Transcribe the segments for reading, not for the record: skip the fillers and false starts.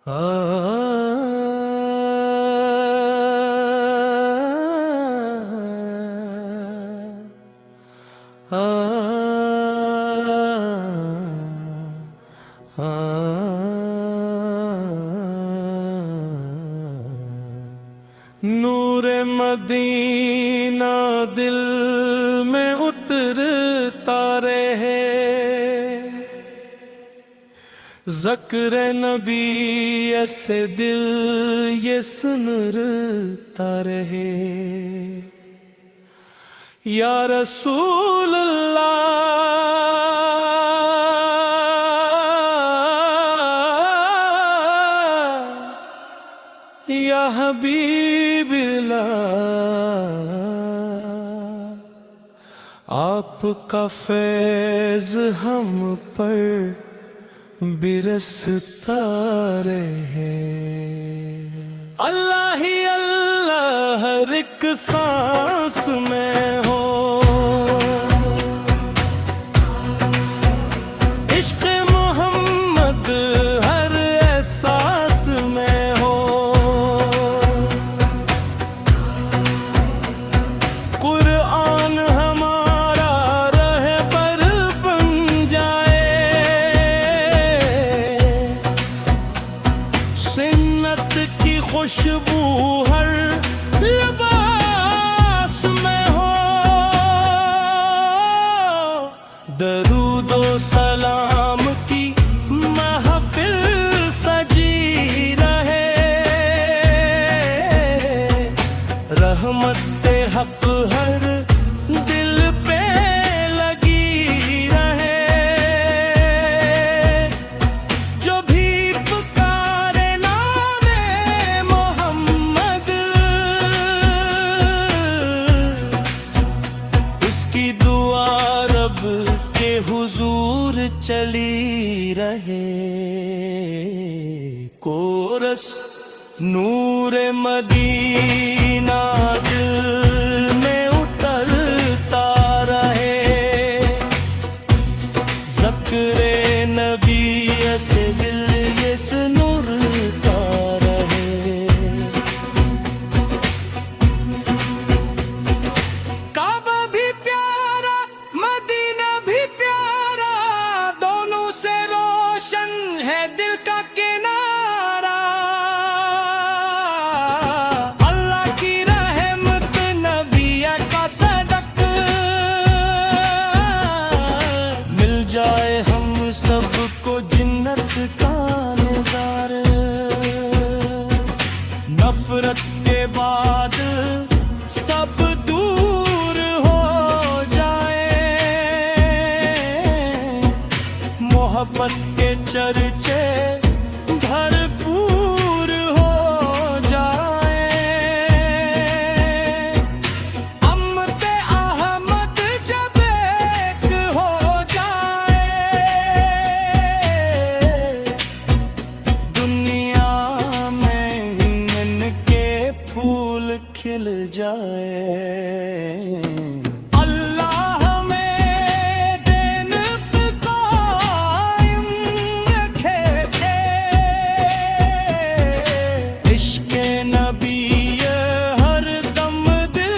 आ, आ, आ, नूरे Medina दिल में उतरता रहे, ज़िक्र नबी ऐसे दिल ये सुनता रहे। या रसूल अल्लाह, या हबीब अल्लाह, आपका फैज़ हम पर बिरसता रहे। अल्लाह ही अल्लाह हर एक सांस में हो, इश्क़ मोहम्मद हर एहसास में हो। कुरान हमारा रहबर बन जाए, सुन्नत की खुशबू हर लिबास में हो। दरूदो सलाम की महफिल सजी रहे, रहमत हक हर दिल पे लगी रहे। जो भी पुकारे नामे मोहम्मद, उसकी दुआ रब के हुजूर चली रहे। कोरस नूरे मदीना दिल में उतरता रहे, ज़िक्र नबी ऐसे दिल ये सुनता रहे। काबा भी प्यारा मदीना भी प्यारा, दोनों से रोशन है दिल का किनारा। अल्लाह की रहमत नबी का सदक, मिल जाए हम सबको जिन्नत का नज़ारा। नफरत के बाद सब दूर हो जाए, मोहब्बत के चर्चे भरपूर हो जाए। अम्मते अहमद जब एक हो जाए, दुनिया में इनके फूल खिल जाए। अल्लाह में दिन पे कायम रखे थे, इश्क़ नबी हर दम दिल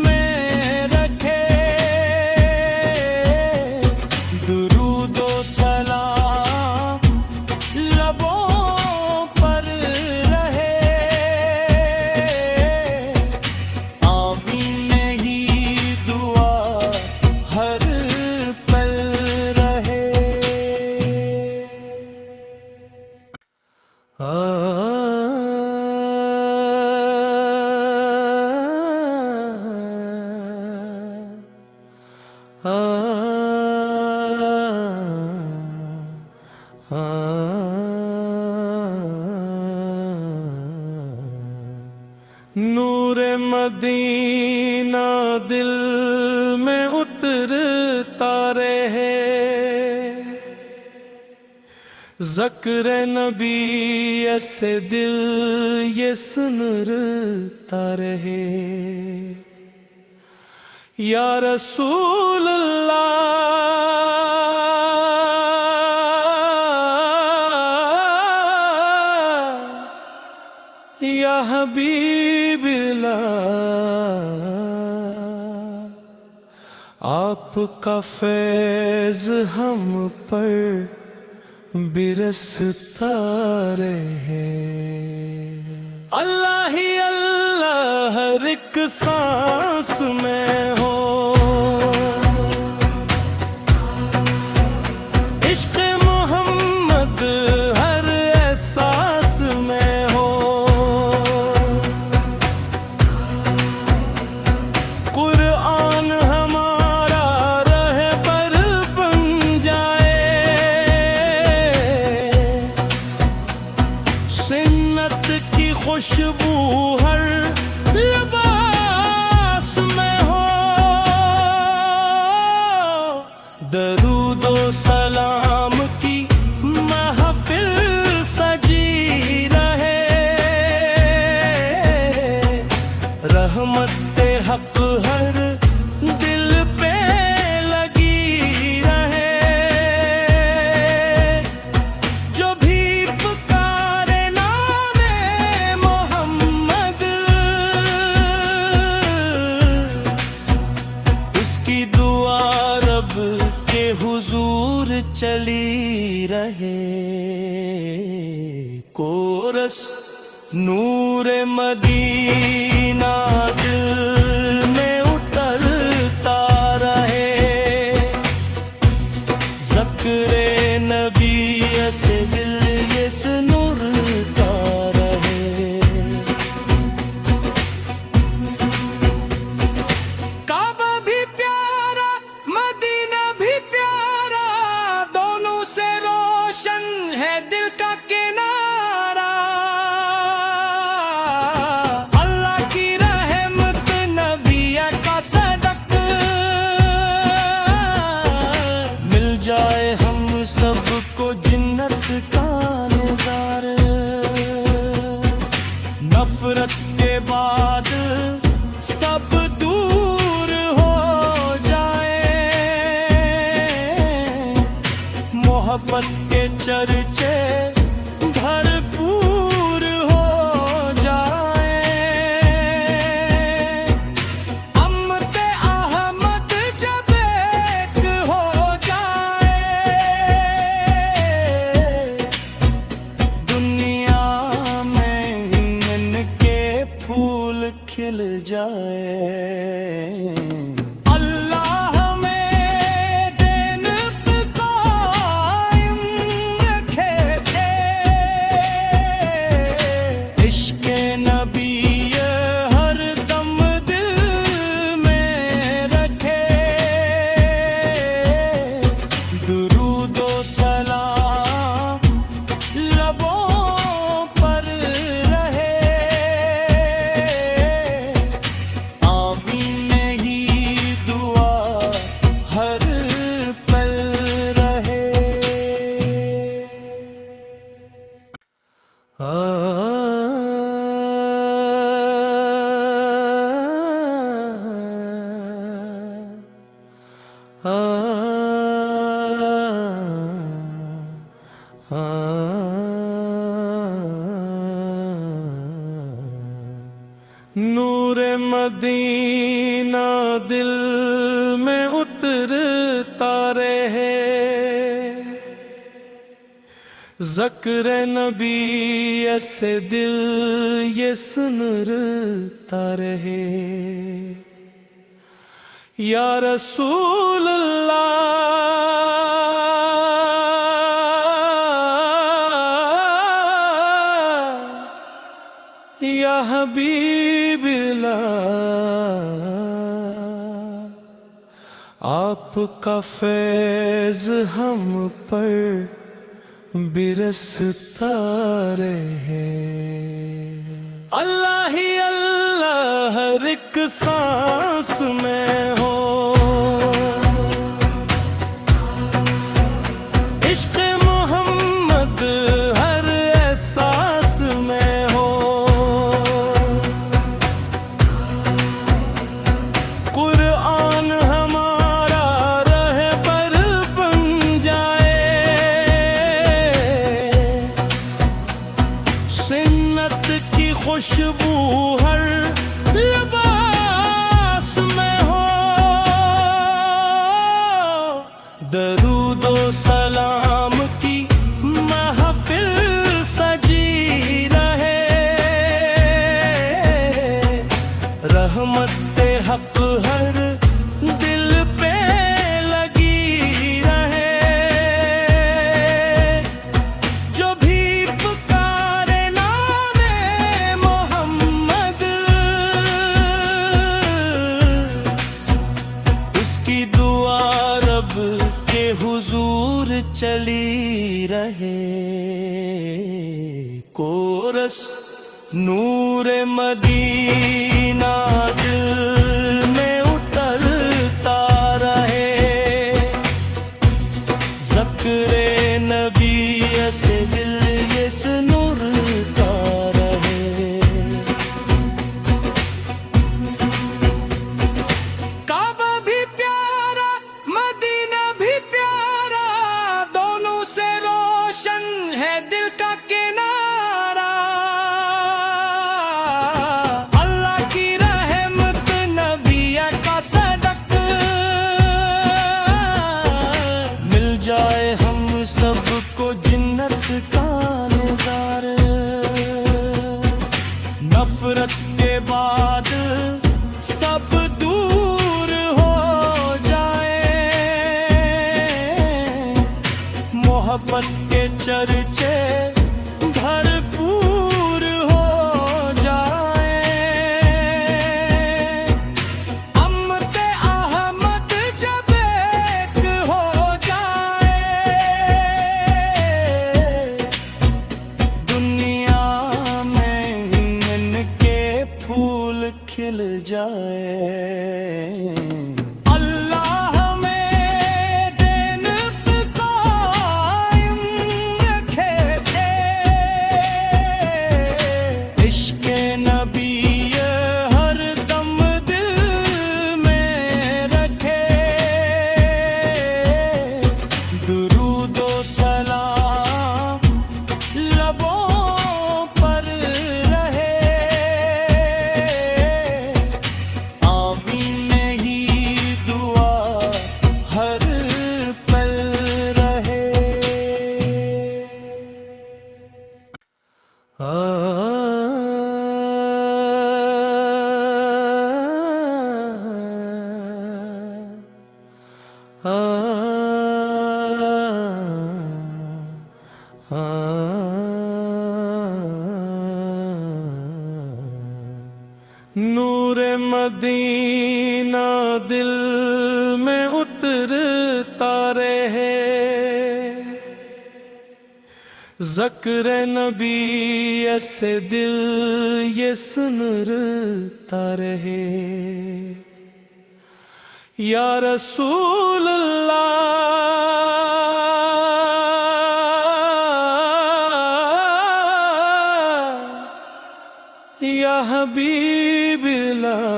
में रखे। दुरूदो सलाम लबों पर रहे, आमीन ही दुआ हर पल रहे। आ, आ, आ, नूरे मदीना दिल में उतरता रहे, ज़िक्र नबी ऐसे दिल ये सुनता रहे। या रसूल अल्लाह, या हबीबिल्लाह, आपका फैज़ हम पर बिरसता रहे। अल्लाह ही अल्लाह हर एक सांस में हो, इश्क़ मोहम्मद हर एहसास में हो। कुरान हमारा रहबर बन जाए, सुन्नत की खुशबू हर लिबास में हो। दरूदो सलाम की महफिल सजी रहे, रहमत हक हर दिल पे लगी रहे। जो भी पुकारे नामे मोहम्मद, उसकी दुआ रब के हुजूर चली रहे। कोरस नूरे मदीना दिल में उतरता रहे, ज़िक्रे नबी से दिल ये सुनता रहे। काबा भी प्यारा मदीना भी प्यारा, दोनों से रोशन है दिल का किनारा। अल्लाह की रहमत नबी का सदक, मिल जाए हम सबको जिन्नत का नज़ारा। नफरत के बाद सब दूर हो जाए, मोहब्बत के चर्चे भरपूर हो जाए। अम्मते अहमद जब एक हो जाए, दुनिया में इनके फूल खिल जाए। अल्लाह में दिन पे कायम रखे थे, इश्क़ नबी हर दम दिल में रखे। दुरूदो सलाम लबों पर रहे, आमीन ही दुआ हर पल रहे। नूरे मदीना दिल में उतरता रहे, ज़िक्र नबी ऐसे दिल ये सुनता रहे। या रसूल अल्लाह, या हबीबिल्लाह, आपका फैज़ हम पर बिरसता रहे। अल्लाह ही अल्लाह हर एक सांस में हो, इश्क़ मोहम्मद हर एहसास में हो। कुरान हमारा रहबर बन जाए, सुन्नत की खुशबू हर लिबास में हो। दरूदो सलाम की महफिल सजी रहे। रहमत हक हर दिल पे लगी रहे। जो भी पुकारे नामे मोहम्मद, उसकी दुआ रब के हुजूर चली रहे। कोरस नूरे मदीना दिल में उतरता रहे। ज़िक्रे नबी से दिल ये सुनता रहे। काबा भी प्यारा मदीना भी प्यारा, दोनों से रोशन है दिल का किनारा। अल्लाह की रहमत नबी का सदक, मिल जाए हम सबको जन्नत का नज़ारा। नफरत के बाद सब दूर हो जाए। मोहब्बत के चर्चे भरपूर हो जाए। अम्मते अहमद जब एक हो जाए, दुनिया में इनके फूल खिल जाए। अल्लाह में दिन पे कायम रखे थे। इश्क़ नबी हर दम दिल में रखे। दुरूदो सलाम लबों पर रहे। आमीन ही दुआ हर पल रहे। आ नूरे मदीना दिल में उतरता रहे। ज़िक्र नबी से दिल ये सुनता रहे। या रसूल अल्लाह, या हबीब अल्लाह,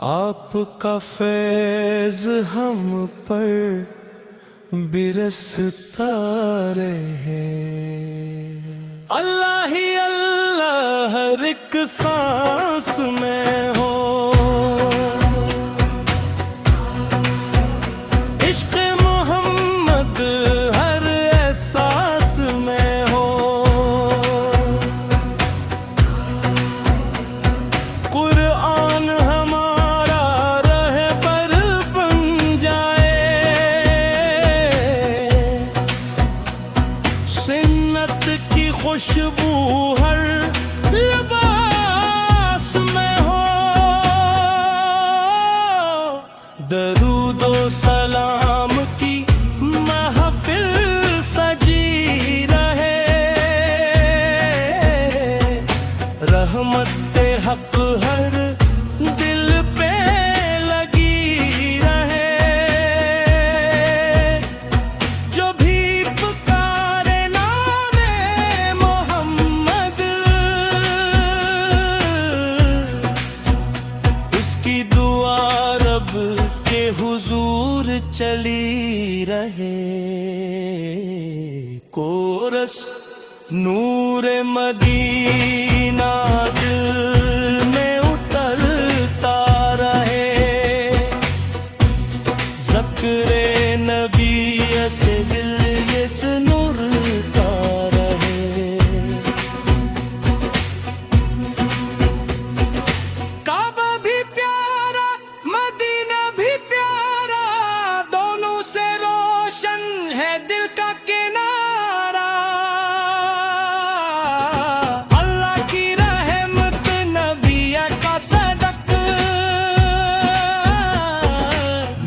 आपका फैज़ हम पर बिरसता रहे। अल्लाह ही अल्लाह हर एक सांस में हो। इश्क़ मोहम्मद हर एहसास में हो। कुरान हमारा रहबर बन जाए। सुन्नत की खुशबू हर लिबास में हो। दरूदो सलाम की महफिल सजी रहे। रहमत हक हर दिल पे लगी रहे। जो भी पुकारे नामे मोहम्मद, उसकी दुआ रब के हुजूर चली रहे। कोरस नूर मदीना दिल में उतरता रहे, ज़िक्र नबी से दिल ये सुनता रहे। काबा भी प्यारा मदीना भी प्यारा, दोनों से रोशन है दिल का किनारा। अल्लाह की रहमत नबी का सदक,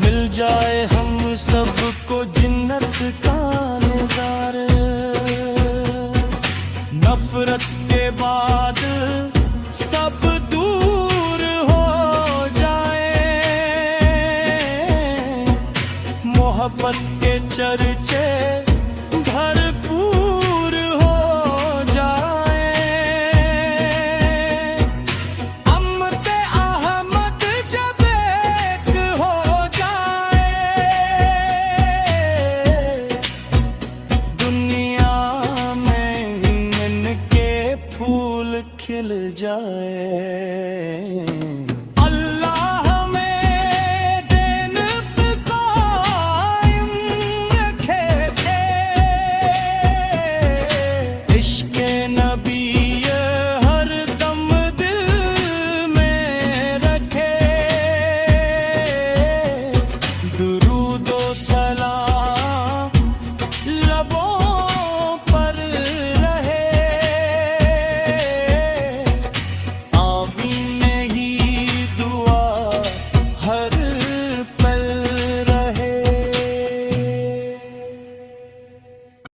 मिल जाए हम सबको जन्नत का नज़ारा। नफरत के बाद सब दूर हो जाए, मोहब्बत के चर्चे भरपूर हो जाए। अम्मते अहमद जब एक हो जाए, दुनिया में इनके फूल खिल जाए। अल्लाह में दिन पे कायम रखे थे, इश्क़ नबी हर दम दिल में रखे। दुरूद ओ सलाम लबों